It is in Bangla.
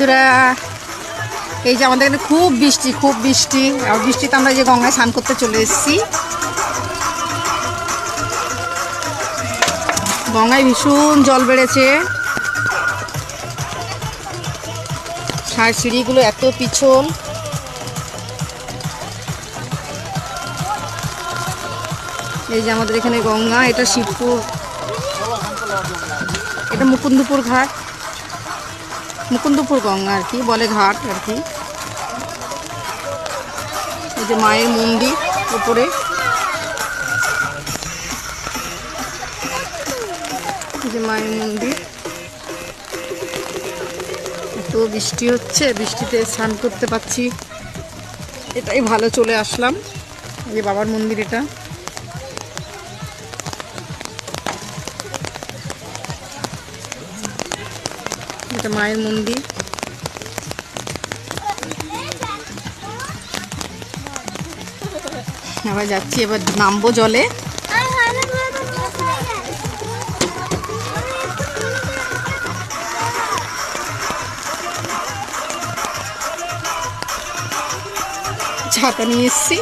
বন্ধুরা, এই যে আমাদের এখানে খুব বৃষ্টি আর বৃষ্টিতে আমরা যে গঙ্গায় স্নান করতে চলে এসেছি। গঙ্গায় ভীষণ জল বেড়েছে, সিঁড়িগুলো এত পিছল। এই যে আমাদের এখানে গঙ্গা, এটা শিবপুর, এটা মুকুন্দপুর ঘাট, মুকুন্দপুর গঙ্গা আর কি বলে, ঘাট আর কি। এই যে মায়ের মন্দির উপরে, এই যে মায়ের মন্দির। এত বৃষ্টি হচ্ছে, বৃষ্টিতে স্নান করতে পারছি, এটাই ভালো। চলে আসলাম, এই যে বাবার মন্দির, এটা মায়ের মন্দির। আবার যাচ্ছি, এবার নামবো জলে। ছাতা নিয়ে এসছি।